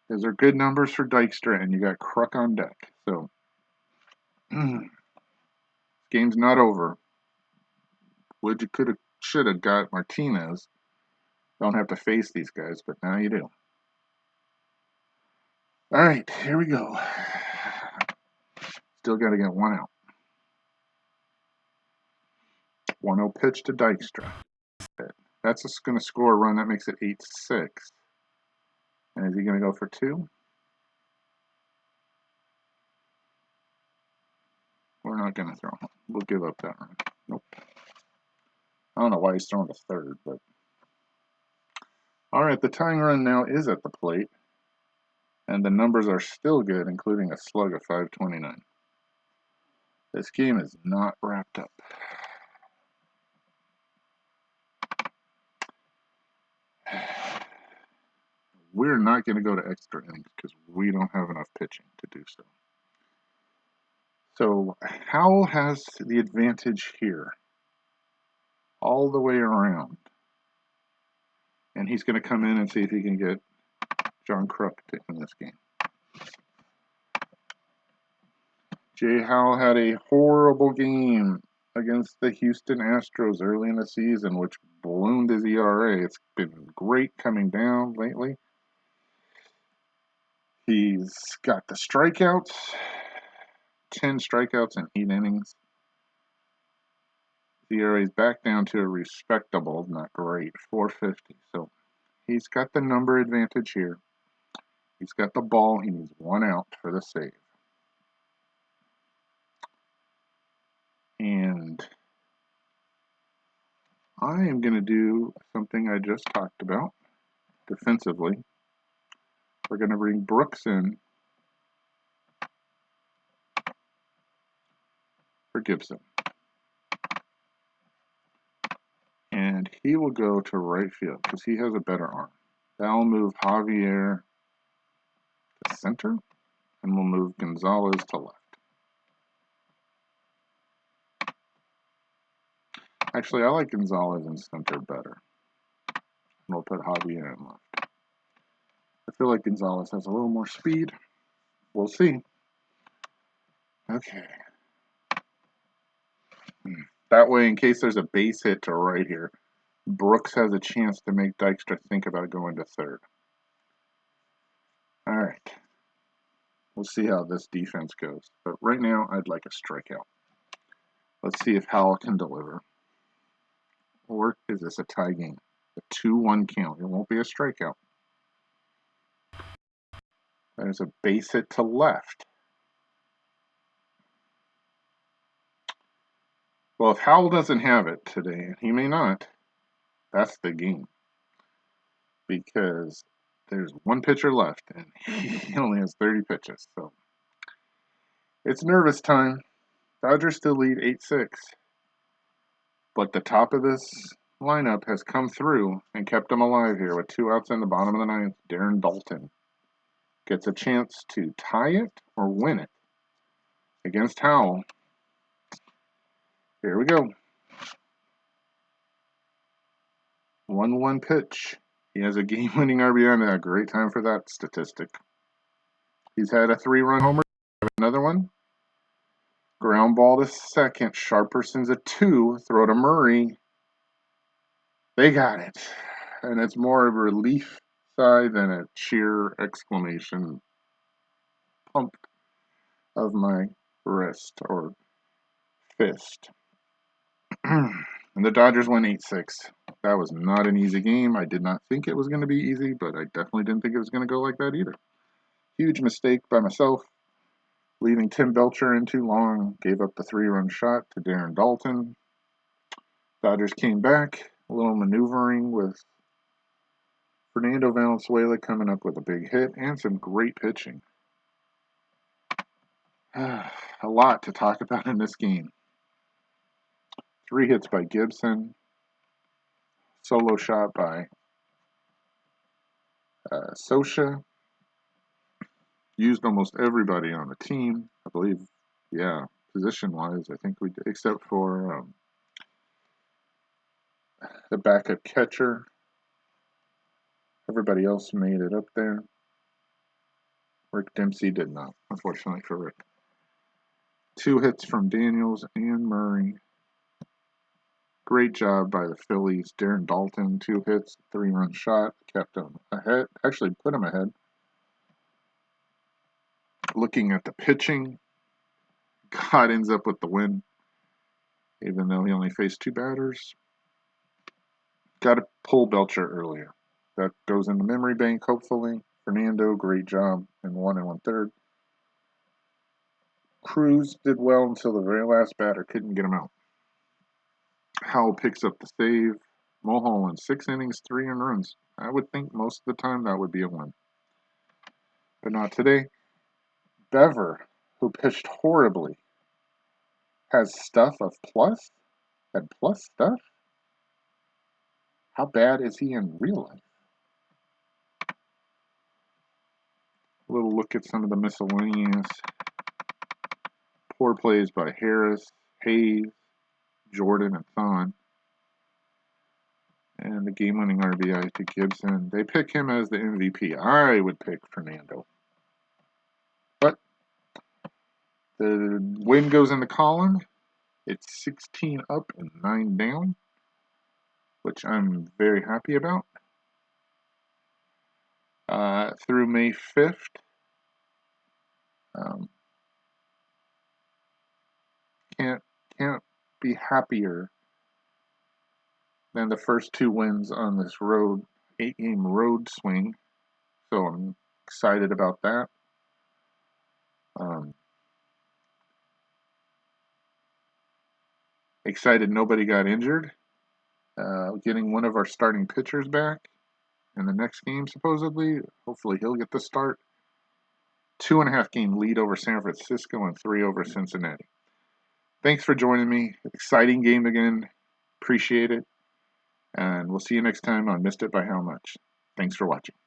Those are good numbers for Dykstra, and you got Kruk on deck. So, game's not over. Would you, could have, should have got Martinez. Don't have to face these guys, but now you do. All right, here we go. Still got to get 1 out. 1-0 pitch to Dykstra. That's just going to score a run. That makes it 8-6. And is he going to go for 2? We're not going to throw him. We'll give up that run. Nope. I don't know why he's throwing to third, but. All right, the tying run now is at the plate. And the numbers are still good, including a slug of 529. This game is not wrapped up. We're not going to go to extra innings because we don't have enough pitching to do so. So Howell has the advantage here all the way around. And he's going to come in and see if he can get John Kruk to end this game. Jay Howell had a horrible game against the Houston Astros early in the season, which ballooned his ERA. It's been great coming down lately. He's got the strikeouts, 10 strikeouts in 8 innings. The ERA is back down to a respectable, not great, 450. So he's got the number advantage here. He's got the ball. He needs 1 out for the save. And I am going to do something I just talked about defensively. We're going to bring Brooks in for Gibson. And he will go to right field because he has a better arm. That'll move Javier to center, and we'll move Gonzalez to left. Actually, I like Gonzalez in center better. And we'll put Javier in left. I feel like Gonzalez has a little more speed. We'll see. Okay. That way, in case there's a base hit to right here, Brooks has a chance to make Dykstra think about going to third. All right. We'll see how this defense goes. But right now, I'd like a strikeout. Let's see if Howell can deliver. Or is this a tie game? A 2-1 count. It won't be a strikeout. There's a base hit to left. Well, if Howell doesn't have it today, he may not, that's the game. Because there's one pitcher left, and he only has 30 pitches. So it's nervous time. Dodgers still lead 8-6. But the top of this lineup has come through and kept them alive here with 2 outs in the bottom of the ninth. Darren Dalton gets a chance to tie it or win it against Howell. Here we go. 1-1 pitch. He has a game-winning RBI and a great time for that statistic. He's had a 3-run homer. Another one. Ground ball to second. Sharperson's a 2. Throw to Murray. They got it. And it's more of a relief sigh than a cheer exclamation pump of my wrist or fist. And the Dodgers win 8-6. That was not an easy game. I did not think it was going to be easy, but I definitely didn't think it was going to go like that either. Huge mistake by myself, leaving Tim Belcher in too long. Gave up the 3-run shot to Darren Dalton. Dodgers came back. A little maneuvering with Fernando Valenzuela coming up with a big hit and some great pitching. A lot to talk about in this game. 3 hits by Gibson. Solo shot by Sosha. Used almost everybody on the team. I believe, yeah, position-wise, I think we did, except for the backup catcher. Everybody else made it up there. Rick Dempsey did not, unfortunately for Rick. 2 hits from Daniels and Murray. Great job by the Phillies. Darren Dalton, 2 hits, 3-run shot, kept them ahead. Actually, put them ahead. Looking at the pitching, God ends up with the win, even though he only faced 2 batters. Got to pull Belcher earlier. That goes in the memory bank, hopefully. Fernando, great job in 1 1/3. Cruz did well until the very last batter couldn't get him out. Howell picks up the save. Mulholland, 6 innings, 3 earned runs. I would think most of the time that would be a win. But not today. Bever, who pitched horribly, has stuff of plus? Had plus stuff? How bad is he in real life? A little look at some of the miscellaneous. Poor plays by Harris, Hayes, Jordan, and Thon. And the game-winning RBI to Gibson. They pick him as the MVP. I would pick Fernando. But the win goes in the column. It's 16 up and 9 down, which I'm very happy about. Through May 5th, can't be happier than the first 2 wins on this 8-game road swing. So I'm excited about that. Excited nobody got injured. Getting one of our starting pitchers back in the next game, supposedly. Hopefully he'll get the start. 2.5 game lead over San Francisco and 3 over Cincinnati. Thanks for joining me. Exciting game again. Appreciate it. And we'll see you next time on Missed It by How Much. Thanks for watching.